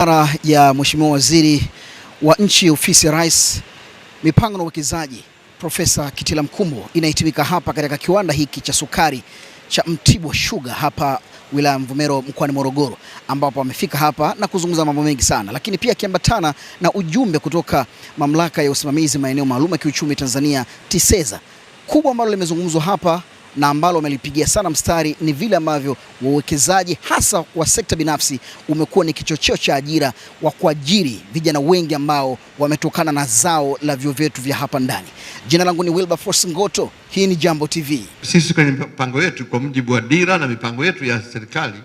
Wizara ya Mheshimiwa Waziri wa Nchi, Ofisi ya Rais, Mipango na Uwekezaji, Profesa Kitila Mkumbo inahitimika hapa katika kiwanda hiki cha sukari cha Mtibwa Sugar hapa wilaya Mvomero mkoani Morogoro, ambapo amefika hapa na kuzungumza mambo mengi sana, lakini pia akiambatana na ujumbe kutoka Mamlaka ya Usimamizi Maeneo Maalum ya Kiuchumi Tanzania TISEZA. Kubwa ambalo limezungumzwa hapa na ambalo wamelipigia sana mstari ni vile ambavyo wawekezaji hasa wa sekta binafsi umekuwa ni kichocheo cha ajira wa kuajiri vijana wengi ambao wametokana na zao la vyuo vyetu vya hapa ndani. Jina langu ni Wilberforce Ngoto, hii ni Jambo TV. Sisi kwenye mipango yetu kwa mujibu wa dira na mipango yetu ya serikali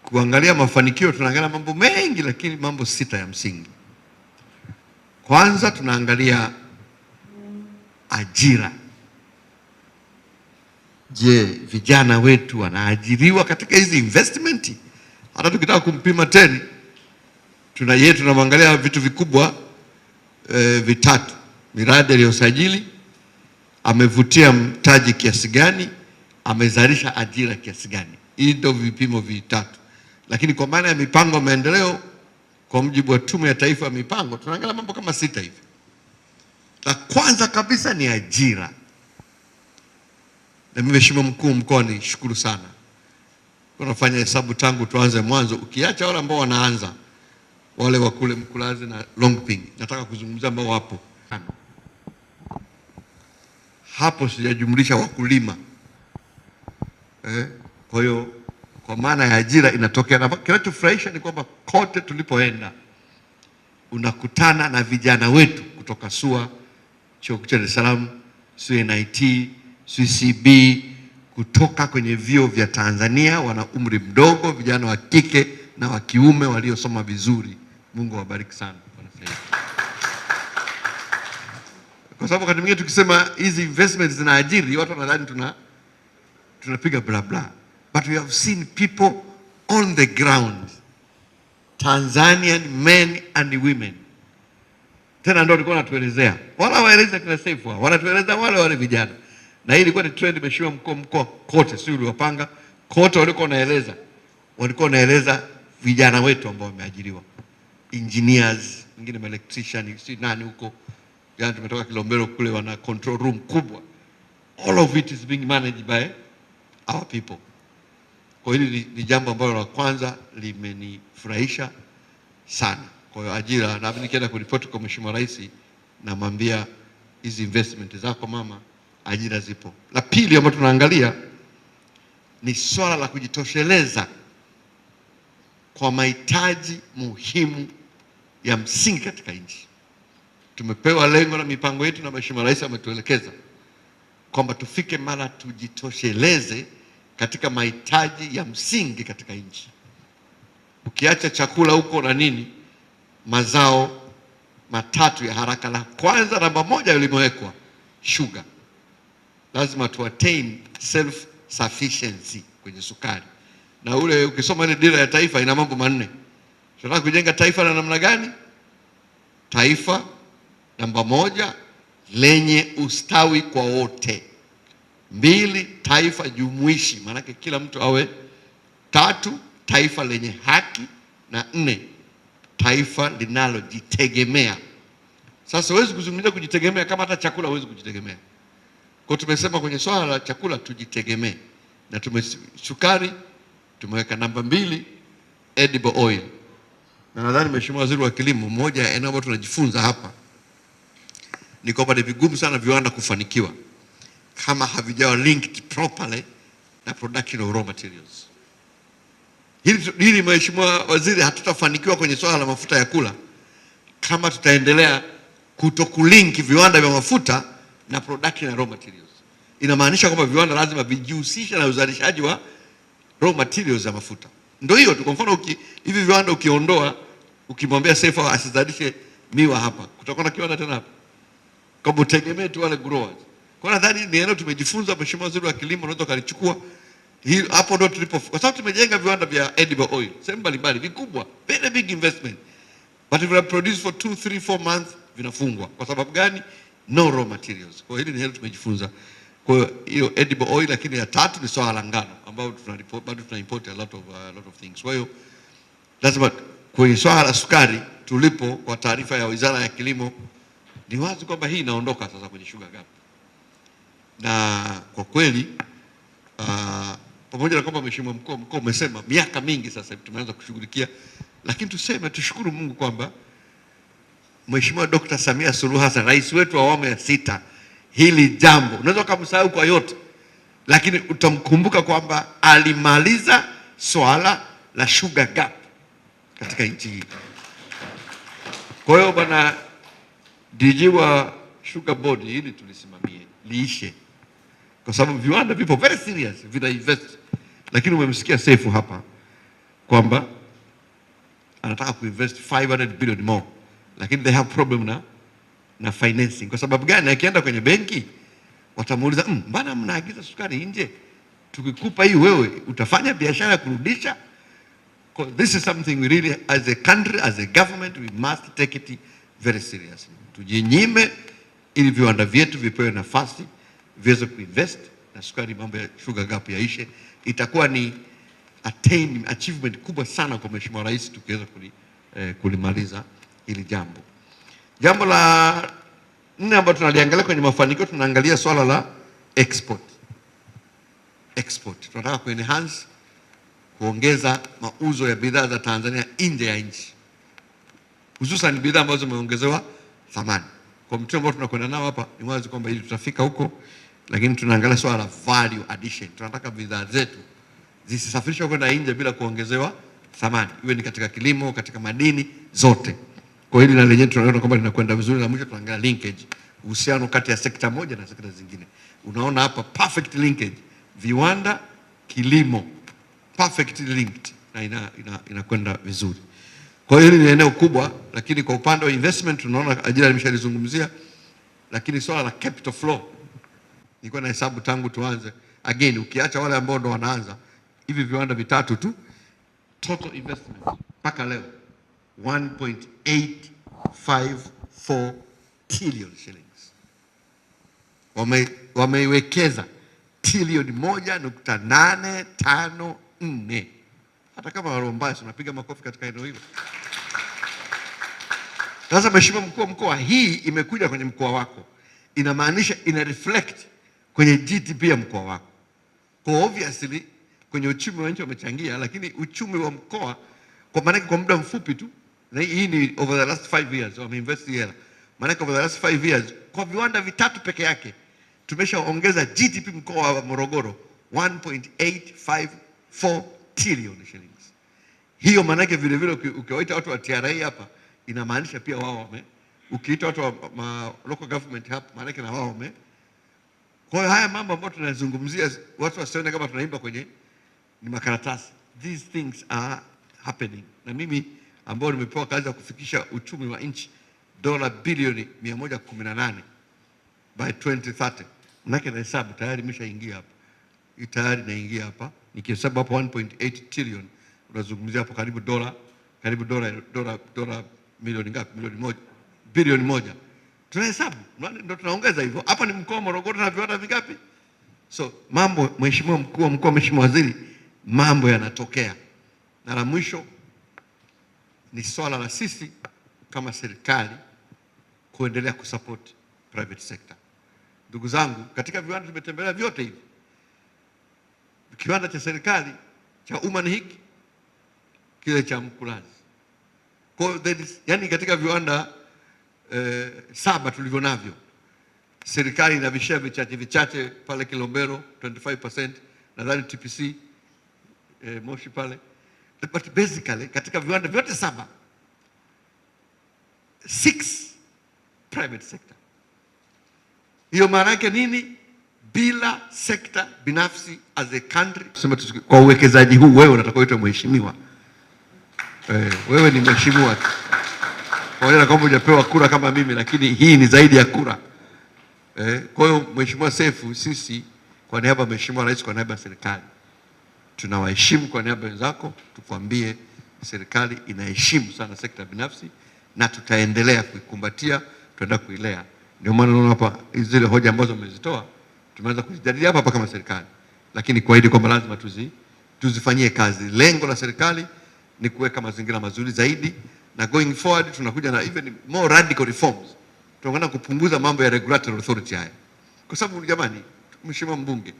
kuangalia mafanikio, tunaangalia mambo mengi, lakini mambo 6 ya msingi. Kwanza tunaangalia ajira. Je, vijana wetu wanaajiriwa katika hizi investment? Hata tukitaka kumpima teni tunamwangalia vitu vikubwa vitatu: miradi aliyosajili, amevutia mtaji kiasi gani, amezalisha ajira kiasi gani. Hii ndio vipimo vitatu. Lakini kwa maana ya mipango ya maendeleo, kwa mujibu wa Tume ya Taifa ya Mipango, tunaangalia mambo kama 6 hivi. La kwanza kabisa ni ajira. Na Mheshimiwa Mkuu wa Mkoa, ni shukuru sana. Tunafanya hesabu tangu tuanze mwanzo, ukiacha wale ambao wanaanza, wale wa kule Mkulazi na Longping, nataka kuzungumzia ambao wapo hapo, sijajumlisha wakulima. Kwa hiyo kwa maana ya ajira inatokea, na kinachofurahisha ni kwamba kote tulipoenda unakutana na vijana wetu kutoka SUA, Chuo Kikuu cha Dar es Salaam, NIT, CCB, kutoka kwenye vyuo vya Tanzania, wana umri mdogo, vijana wa kike na wa kiume waliosoma vizuri. Mungu awabariki sana. Kwa sababu wakati mwingine tukisema hizi investments zinaajiri, watu wanadhani tunapiga bla bla. But we have seen people on the ground, Tanzanian men and women. Tena ndio walikuwa wanatuelezea. Wala waeleza kina Seif, wanatueleza wale vijana. Na hii ilikuwa ni trend. Mheshimiwa Mkuu wa Mkoa, kote sio uliwapanga kote, walikuwa wanaeleza vijana wetu ambao wameajiriwa, engineers, wengine electrician, si nani huko, jana tumetoka Kilombero kule, wana control room kubwa. All of it is being managed by our people. Kwa hili ni jambo ambalo la kwanza limenifurahisha sana. Kwa hiyo ajira, na nikienda kuripoti kwa Mheshimiwa Rais, namwambia hizi investment zako mama, ajira zipo. La pili ambalo tunaangalia ni swala la kujitosheleza kwa mahitaji muhimu ya msingi katika nchi. Tumepewa lengo na mipango yetu, na Mheshimiwa Rais ametuelekeza kwamba tufike mara tujitosheleze katika mahitaji ya msingi katika nchi. Ukiacha chakula huko na nini, mazao matatu ya haraka. La kwanza, namba 1 limewekwa sugar. Lazima tu attain self sufficiency kwenye sukari. Na ukisoma ile dira ya taifa ina mambo 4. Tunataka kujenga taifa la namna gani? Taifa namba 1 lenye ustawi kwa wote. 2, taifa jumuishi, maana kila mtu awe. 3, taifa lenye haki. Na 4, taifa linalojitegemea. Sasa huwezi kuzungumzia kujitegemea kama hata chakula huwezi kujitegemea. Kwa tumesema kwenye swala la chakula tujitegemee, na sukari tumeweka namba 2, edible oil. Na nadhani Mheshimiwa Waziri wa Kilimo, moja ya eneo ambalo tunajifunza hapa ni kwamba ni vigumu sana viwanda kufanikiwa kama havijawa linked properly na production of raw materials. Hili Mheshimiwa Waziri, hatutafanikiwa kwenye swala la mafuta ya kula kama tutaendelea kutokulink viwanda vya mafuta na production ya raw materials. Inamaanisha kwamba viwanda lazima vijihusishe na uzalishaji wa raw materials za mafuta. Ndio hiyo tu. Kwa mfano hivi viwanda ukiondoa, ukimwambia Seif asizalishe miwa hapa, kutakuwa na kiwanda tena hapa? Kama utegemee tu wale growers. Kwa nadhani ni eneo tumejifunza. Mheshimiwa Waziri wa Kilimo, unaweza kalichukua hapo, ndio tulipo, kwa sababu tumejenga viwanda vya edible oil sehemu mbalimbali vikubwa, very big investment, but if we produce for 2, 3, 4 months vinafungwa. Kwa sababu gani? No raw materials. Kwa hili ni eneo tumejifunza. Kwa hiyo edible oil, lakini ya 3 ni swala la ngano ambao bado tuna import a lot of things. Kwa hiyo lazima kwenye swala la sukari tulipo, kwa taarifa ya Wizara ya Kilimo, ni wazi kwamba hii inaondoka sasa kwenye sugar gap, na kwa kweli pamoja na kwamba Mheshimiwa Mkuu wa Mkoa umesema miaka mingi sasa tumeanza kushughulikia, lakini tushukuru Mungu kwamba Mheshimiwa Dr. Samia Suluhu Hassan, rais wetu wa awamu ya 6, hili jambo unaweza kumsahau kwa yote, lakini utamkumbuka kwamba alimaliza swala la sugar gap katika nchi hii. Kwa hiyo bwana DG wa Sugar Board, hili tulisimamie liishe, kwa sababu viwanda vipo very serious, vina invest. Lakini umemsikia Sefu hapa kwamba anataka kuinvest 500 billion more, lakini they have problem na financing. Kwa sababu gani? Akienda kwenye benki watamuuliza, mbona mnaagiza sukari nje? Tukikupa hii wewe utafanya biashara ya kurudisha? This is something we really, as a country, as a government, we must take it very seriously. Tujinyime ili viwanda vyetu vipewe nafasi viweze kuinvest na sukari, mambo ya sugar gap yaishe. Itakuwa ni achievement kubwa sana kwa Mheshimiwa Rais tukiweza kulimaliza hili jambo. Jambo la 4 ambalo tunaliangalia kwenye mafanikio, tunaangalia swala la export. Tunataka kuenhance, kuongeza mauzo ya bidhaa za Tanzania nje ya nchi, hususan bidhaa ambazo zimeongezewa thamani. Kwa mtindo ambao tunakwenda nao hapa, ni wazi kwamba ili tutafika huko, lakini tunaangalia swala la value addition. Tunataka bidhaa zetu zisisafirishwe kwenda nje bila kuongezewa thamani, iwe ni katika kilimo, katika madini, zote. Kwa hili na lenyewe tunaona kwamba linakwenda vizuri, na mwisho tunaangalia linkage, uhusiano kati ya sekta moja na sekta zingine. Unaona hapa perfect linkage, viwanda, kilimo, perfectly linked, na inakwenda vizuri. Kwa hiyo hili ni eneo kubwa, lakini kwa upande wa investment tunaona ajira nimeshalizungumzia, lakini swala la capital flow nilikuwa na hesabu tangu tuanze. Again, ukiacha wale ambao ndo wanaanza hivi viwanda vitatu tu, total investment mpaka leo 1.854 trillion shillings. Wameiwekeza trilioni 1.854. Hata kama warombaye tunapiga makofi katika eneo hilo. Sasa Mheshimiwa Mkuu wa Mkoa, hii imekuja kwenye mkoa wako, inamaanisha ina reflect kwenye GDP ya mkoa wako. Kwa obviously kwenye uchumi wa nchi wamechangia, lakini uchumi wa mkoa kwa maana kwa muda mfupi tu, na hii ni over the last 5 years wameinvest hela. Maana over the last 5 years kwa viwanda vitatu peke yake tumeshaongeza GDP mkoa wa Morogoro 1.854 trillion shillings. Hiyo maana yake vile vile ukiwaita watu wa TRA hapa inamaanisha pia wao ukiita watu wa local government hapa maana yake na wao Kwa hiyo haya mambo ambayo tunazungumzia watu wasione kama tunaimba kwenye ni makaratasi. These things are happening. Na mimi ambao nimepewa kazi ya kufikisha uchumi wa nchi dola bilioni 118 by 2030. Manake na hesabu tayari imeshaingia hapa. Tayari naingia hapa. Nikihesabu hapo 1.8 trillion unazungumzia hapo karibu dola milioni ngapi? Bilioni 1. Tunahesabu, ndio tunaongeza hivyo. Hapa ni mkoa wa Morogoro na viwanda vingapi? So mambo, Mheshimiwa Mkuu wa Mkoa, Mheshimiwa Waziri, mambo yanatokea. Na la mwisho ni swala la sisi kama serikali kuendelea kusupport private sector. Ndugu zangu, katika viwanda tumetembelea vyote hivi. Kiwanda cha serikali cha umma ni hiki, kile cha Mkulazi. Kwa hiyo yani katika viwanda 7 tulivyo navyo, serikali ina vishare vichache pale Kilombero 25%, nadhani TPC Moshi pale, but basically katika viwanda vyote 6 private sector. Hiyo maana yake nini? Bila sekta binafsi as a country, sema kwa uwekezaji huu wewe unataka uitwe mheshimiwa. Wewe ni mheshimiwa tu. Kwa kama hujapewa kura kama mimi, lakini hii ni zaidi ya kura. Kwa hiyo Mheshimiwa Sefu, sisi kwa niaba ya Mheshimiwa Rais, kwa niaba ya serikali tunawaheshimu, kwa niaba wenzako tukwambie serikali inaheshimu sana sekta binafsi na tutaendelea kuikumbatia, tutaenda kuilea. Ndio maana unaona hapa zile hoja ambazo umezitoa tumeanza kujadili hapa kama serikali, lakini kuahidi kwamba lazima tuzifanyie kazi. Lengo la serikali ni kuweka mazingira mazuri zaidi, na going forward tunakuja na even more radical reforms. Tunakwenda kupunguza mambo ya regulatory authority haya, kwa sababu jamani, mheshimiwa mbunge,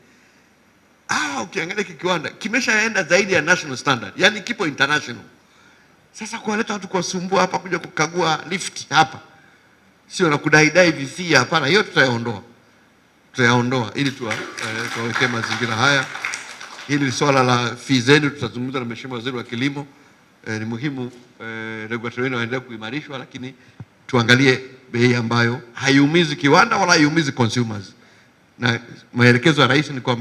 ukiangalia kiwanda kimeshaenda zaidi ya national standard, yani kipo international. Sasa kuwaleta watu kuwasumbua hapa kuja kukagua lift hapa, sio na kudaidai vifia, hapana. Hiyo tutayaondoa ili tuwawekee mazingira haya. Hili swala la fee zenu tutazungumza na mheshimiwa waziri wa kilimo. Ni muhimu regulatory wenu waendelee kuimarishwa, lakini tuangalie bei ambayo haiumizi kiwanda wala haiumizi consumers, na maelekezo ya rais ni kwa